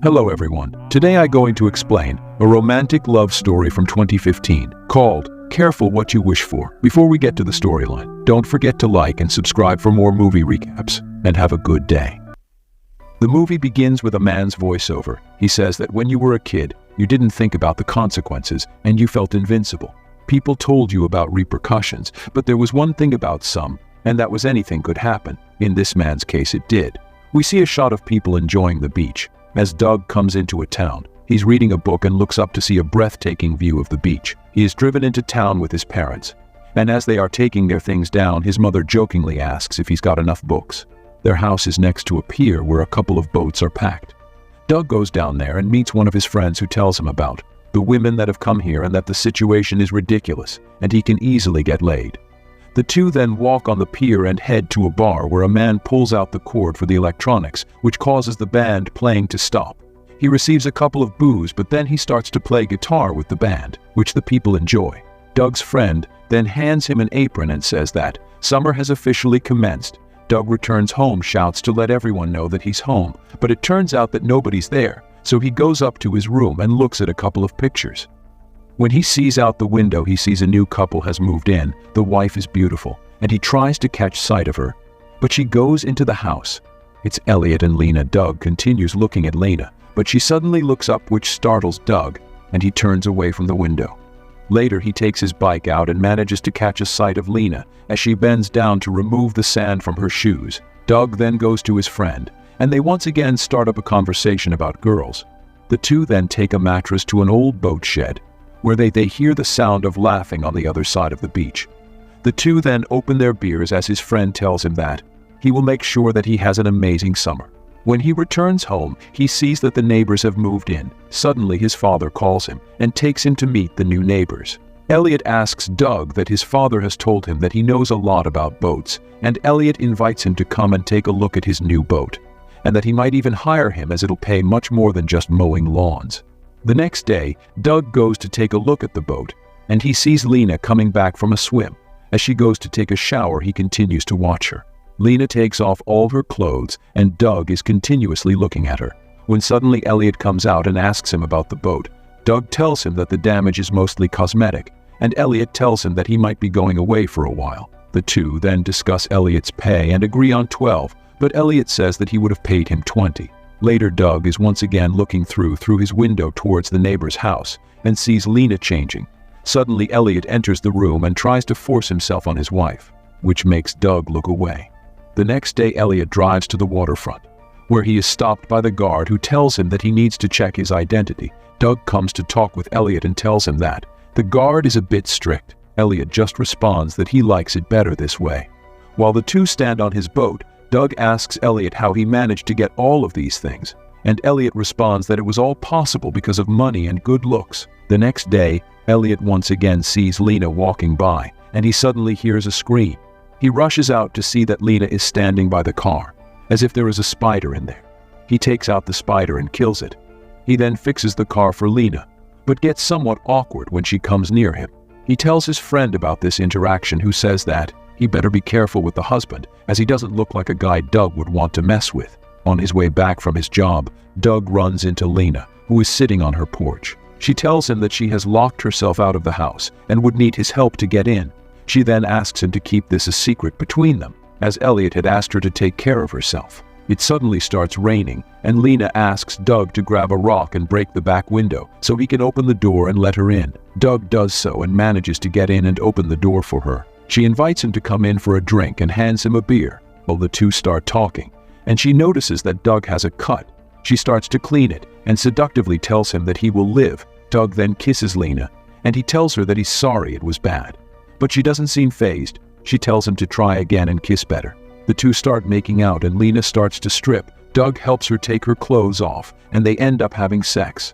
Hello everyone. Today I'm going to explain a romantic love story from 2015 called Careful What You Wish For. Before we get to the storyline, don't forget to like and subscribe for more movie recaps, and have a good day. The movie begins with a man's voiceover. He says that when you were a kid, you didn't think about the consequences and you felt invincible. People told you about repercussions, but there was one thing about some, and that was anything could happen. In this man's case, it did. We see a shot of people enjoying the beach. As Doug comes into a town, he's reading a book and looks up to see a breathtaking view of the beach. He is driven into town with his parents, and as they are taking their things down, his mother jokingly asks if he's got enough books. Their house is next to a pier where a couple of boats are packed. Doug goes down there and meets one of his friends who tells him about the women that have come here and that the situation is ridiculous and he can easily get laid. The two then walk on the pier and head to a bar where a man pulls out the cord for the electronics, which causes the band playing to stop. He receives a couple of boos, but then he starts to play guitar with the band, which the people enjoy. Doug's friend then hands him an apron and says that summer has officially commenced. Doug returns home, shouts to let everyone know that he's home, but it turns out that nobody's there, so he goes up to his room and looks at a couple of pictures. When he sees out the window, he sees a new couple has moved in. The wife is beautiful, and he tries to catch sight of her, but she goes into the house. It's Elliot and Lena. Doug continues looking at Lena, but she suddenly looks up, which startles Doug, and he turns away from the window. Later, he takes his bike out and manages to catch a sight of Lena as she bends down to remove the sand from her shoes. Doug then goes to his friend, and they once again start up a conversation about girls. The two then take a mattress to an old boat shed, where they hear the sound of laughing on the other side of the beach. The two then open their beers as his friend tells him that he will make sure that he has an amazing summer. When he returns home, he sees that the neighbors have moved in. Suddenly, his father calls him and takes him to meet the new neighbors. Elliot asks Doug that his father has told him that he knows a lot about boats, and Elliot invites him to come and take a look at his new boat, and that he might even hire him as it'll pay much more than just mowing lawns. The next day, Doug goes to take a look at the boat, and he sees Lena coming back from a swim. As she goes to take a shower, he continues to watch her. Lena takes off all her clothes, and Doug is continuously looking at her. When suddenly Elliot comes out and asks him about the boat, Doug tells him that the damage is mostly cosmetic, and Elliot tells him that he might be going away for a while. The two then discuss Elliot's pay and agree on 12, but Elliot says that he would have paid him 20. Later, Doug is once again looking through his window towards the neighbor's house and sees Lena changing. Suddenly, Elliot enters the room and tries to force himself on his wife, which makes Doug look away. The next day, Elliot drives to the waterfront, where he is stopped by the guard who tells him that he needs to check his identity. Doug comes to talk with Elliot and tells him that the guard is a bit strict. Elliot just responds that he likes it better this way. While the two stand on his boat, Doug asks Elliot how he managed to get all of these things, and Elliot responds that it was all possible because of money and good looks. The next day, Elliot once again sees Lena walking by, and he suddenly hears a scream. He rushes out to see that Lena is standing by the car, as if there is a spider in there. He takes out the spider and kills it. He then fixes the car for Lena, but gets somewhat awkward when she comes near him. He tells his friend about this interaction, who says that he better be careful with the husband, as he doesn't look like a guy Doug would want to mess with. On his way back from his job, Doug runs into Lena, who is sitting on her porch. She tells him that she has locked herself out of the house and would need his help to get in. She then asks him to keep this a secret between them, as Elliot had asked her to take care of herself. It suddenly starts raining, and Lena asks Doug to grab a rock and break the back window so he can open the door and let her in. Doug does so and manages to get in and open the door for her. She invites him to come in for a drink and hands him a beer. While the two start talking, and she notices that Doug has a cut. She starts to clean it and seductively tells him that he will live. Doug then kisses Lena, and he tells her that he's sorry it was bad. But she doesn't seem fazed. She tells him to try again and kiss better. The two start making out and Lena starts to strip. Doug helps her take her clothes off, and they end up having sex.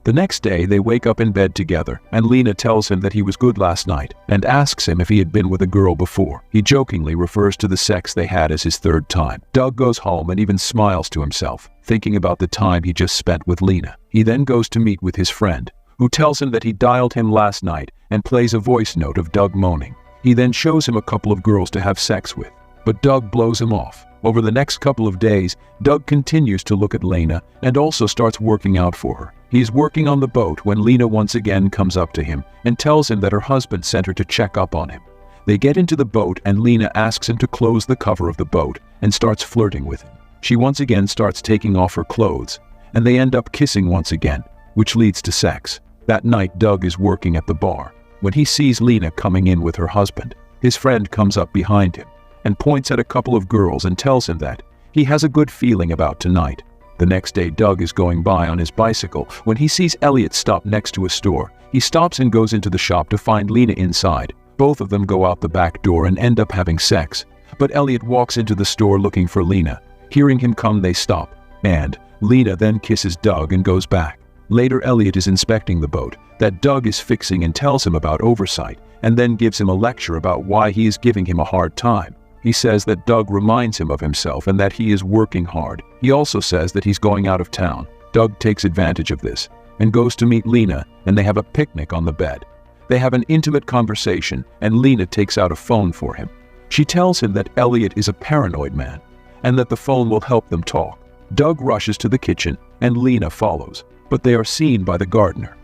The next day, they wake up in bed together, and Lena tells him that he was good last night and asks him if he had been with a girl before. He jokingly refers to the sex they had as his third time. Doug goes home and even smiles to himself, thinking about the time he just spent with Lena. He then goes to meet with his friend, who tells him that he dialed him last night and plays a voice note of Doug moaning. He then shows him a couple of girls to have sex with, but Doug blows him off. Over the next couple of days, Doug continues to look at Lena and also starts working out for her. He is working on the boat when Lena once again comes up to him and tells him that her husband sent her to check up on him. They get into the boat and Lena asks him to close the cover of the boat and starts flirting with him. She once again starts taking off her clothes, and they end up kissing once again, which leads to sex. That night, Doug is working at the bar. When he sees Lena coming in with her husband, his friend comes up behind him and points at a couple of girls and tells him that he has a good feeling about tonight. The next day, Doug is going by on his bicycle when he sees Elliot stop next to a store. He stops and goes into the shop to find Lena inside. Both of them go out the back door and end up having sex. But Elliot walks into the store looking for Lena. Hearing him come, they stop, and Lena then kisses Doug and goes back. Later, Elliot is inspecting the boat that Doug is fixing and tells him about oversight, and then gives him a lecture about why he is giving him a hard time. He says that Doug reminds him of himself and that he is working hard. He also says that he's going out of town. Doug takes advantage of this and goes to meet Lena, and they have a picnic on the bed. They have an intimate conversation, and Lena takes out a phone for him. She tells him that Elliot is a paranoid man and that the phone will help them talk. Doug rushes to the kitchen and Lena follows, but they are seen by the gardener.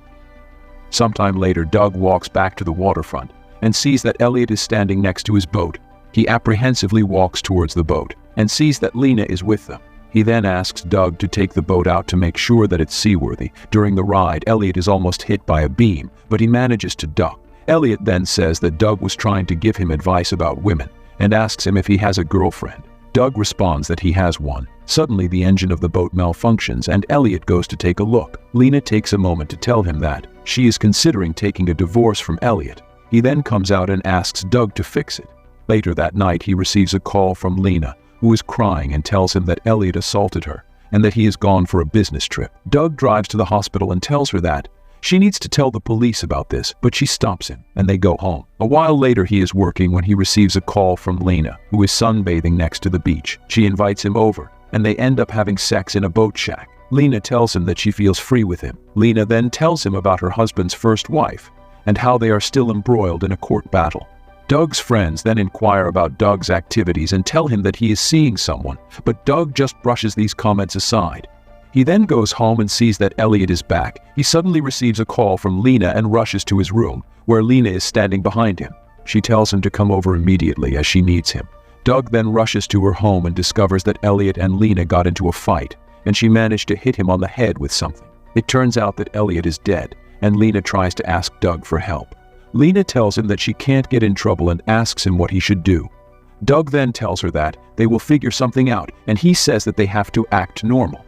Sometime later, Doug walks back to the waterfront and sees that Elliot is standing next to his boat. He apprehensively walks towards the boat and sees that Lena is with them. He then asks Doug to take the boat out to make sure that it's seaworthy. During the ride, Elliot is almost hit by a beam, but he manages to duck. Elliot then says that Doug was trying to give him advice about women and asks him if he has a girlfriend. Doug responds that he has one. Suddenly, the engine of the boat malfunctions and Elliot goes to take a look. Lena takes a moment to tell him that she is considering taking a divorce from Elliot. He then comes out and asks Doug to fix it. Later that night, he receives a call from Lena, who is crying and tells him that Elliot assaulted her and that he is gone for a business trip. Doug drives to the hospital and tells her that she needs to tell the police about this, but she stops him and they go home. A while later, he is working when he receives a call from Lena, who is sunbathing next to the beach. She invites him over and they end up having sex in a boat shack. Lena tells him that she feels free with him. Lena then tells him about her husband's first wife and how they are still embroiled in a court battle. Doug's friends then inquire about Doug's activities and tell him that he is seeing someone, but Doug just brushes these comments aside. He then goes home and sees that Elliot is back. He suddenly receives a call from Lena and rushes to his room, where Lena is standing behind him. She tells him to come over immediately as she needs him. Doug then rushes to her home and discovers that Elliot and Lena got into a fight, and she managed to hit him on the head with something. It turns out that Elliot is dead, and Lena tries to ask Doug for help. Lena tells him that she can't get in trouble and asks him what he should do. Doug then tells her that they will figure something out, and he says that they have to act normal.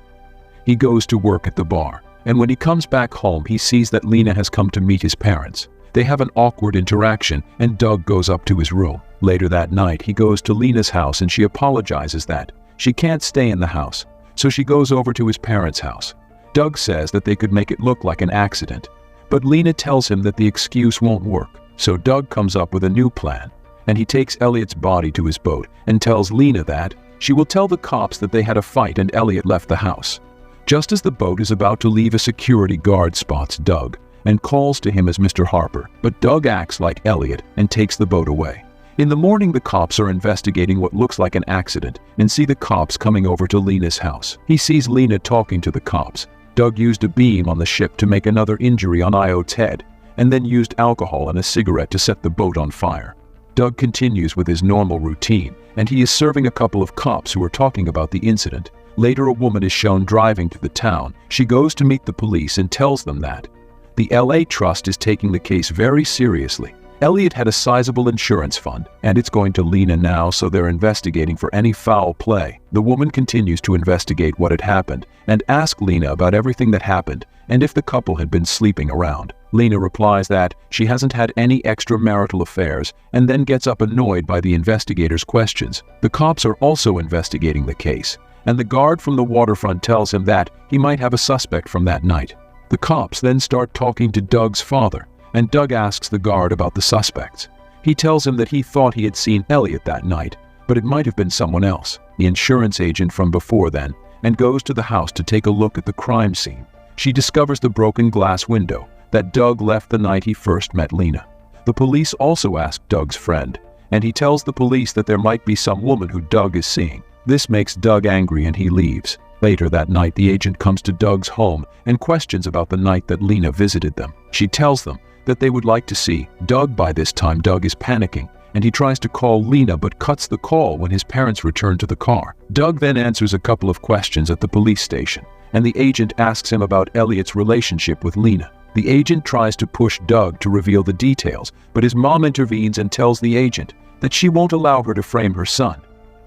He goes to work at the bar, and when he comes back home, he sees that Lena has come to meet his parents. They have an awkward interaction, and Doug goes up to his room. Later that night, he goes to Lena's house and she apologizes that she can't stay in the house, so she goes over to his parents' house. Doug says that they could make it look like an accident, but Lena tells him that the excuse won't work. So Doug comes up with a new plan, and he takes Elliot's body to his boat and tells Lena that she will tell the cops that they had a fight and Elliot left the house. Just as the boat is about to leave, a security guard spots Doug and calls to him as Mr. Harper, but Doug acts like Elliot and takes the boat away. In the morning, the cops are investigating what looks like an accident and see the cops coming over to Lena's house. He sees Lena talking to the cops. Doug used a beam on the ship to make another injury on Iot's head, and then used alcohol and a cigarette to set the boat on fire. Doug continues with his normal routine, and he is serving a couple of cops who are talking about the incident. Later, a woman is shown driving to the town. She goes to meet the police and tells them that the LA Trust is taking the case very seriously. Elliot had a sizable insurance fund, and it's going to Lena now, so they're investigating for any foul play. The woman continues to investigate what had happened and ask Lena about everything that happened and if the couple had been sleeping around. Lena replies that she hasn't had any extramarital affairs and then gets up annoyed by the investigators' questions. The cops are also investigating the case, and the guard from the waterfront tells him that he might have a suspect from that night. The cops then start talking to Doug's father, and Doug asks the guard about the suspects. He tells him that he thought he had seen Elliot that night, but it might have been someone else, the insurance agent from before then, and goes to the house to take a look at the crime scene. She discovers the broken glass window that Doug left the night he first met Lena. The police also ask Doug's friend, and he tells the police that there might be some woman who Doug is seeing. This makes Doug angry and he leaves. Later that night, the agent comes to Doug's home and questions about the night that Lena visited them. She tells them that they would like to see Doug. By this time, Doug is panicking and he tries to call Lena but cuts the call when his parents return to the car. Doug then answers a couple of questions at the police station, and the agent asks him about Elliot's relationship with Lena. The agent tries to push Doug to reveal the details, but his mom intervenes and tells the agent that she won't allow her to frame her son.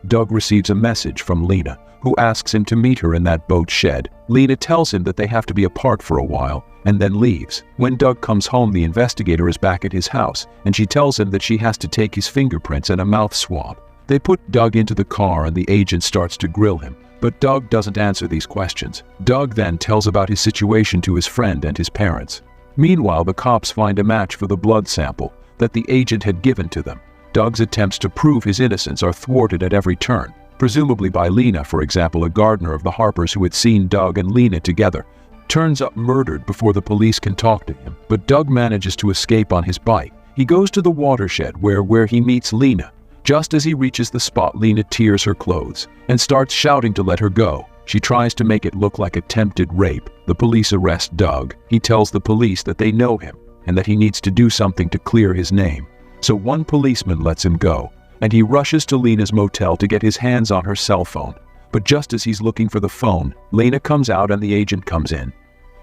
Doug receives a message from Lena, who asks him to meet her in that boat shed. Lena tells him that they have to be apart for a while and then leaves. When Doug comes home, the investigator is back at his house and she tells him that she has to take his fingerprints and a mouth swab. They put Doug into the car and the agent starts to grill him, but Doug doesn't answer these questions. Doug then tells about his situation to his friend and his parents. Meanwhile, the cops find a match for the blood sample that the agent had given to them. Doug's attempts to prove his innocence are thwarted at every turn, presumably by Lena. For example, a gardener of the Harpers who had seen Doug and Lena together turns up murdered before the police can talk to him. But Doug manages to escape on his bike. He goes to the watershed where he meets Lena. Just as he reaches the spot, Lena tears her clothes and starts shouting to let her go. She tries to make it look like attempted rape. The police arrest Doug. He tells the police that they know him and that he needs to do something to clear his name. So one policeman lets him go, and he rushes to Lena's motel to get his hands on her cell phone. But just as he's looking for the phone, Lena comes out and the agent comes in.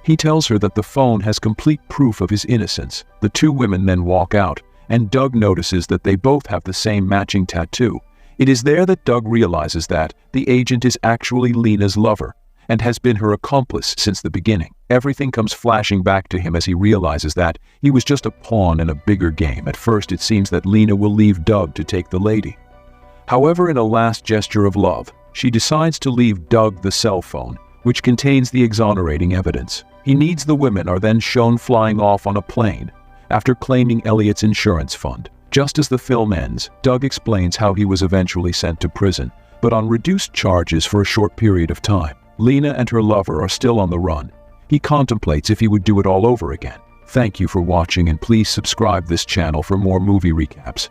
He tells her that the phone has complete proof of his innocence. The two women then walk out, and Doug notices that they both have the same matching tattoo. It is there that Doug realizes that the agent is actually Lena's lover and has been her accomplice since the beginning. Everything comes flashing back to him as he realizes that he was just a pawn in a bigger game. At first, it seems that Lena will leave Doug to take the lady. However, in a last gesture of love, she decides to leave Doug the cell phone, which contains the exonerating evidence. He needs the women are then shown flying off on a plane after claiming Elliot's insurance fund. Just as the film ends, Doug explains how he was eventually sent to prison, but on reduced charges for a short period of time. Lena and her lover are still on the run. He contemplates if he would do it all over again. Thank you for watching and please subscribe this channel for more movie recaps.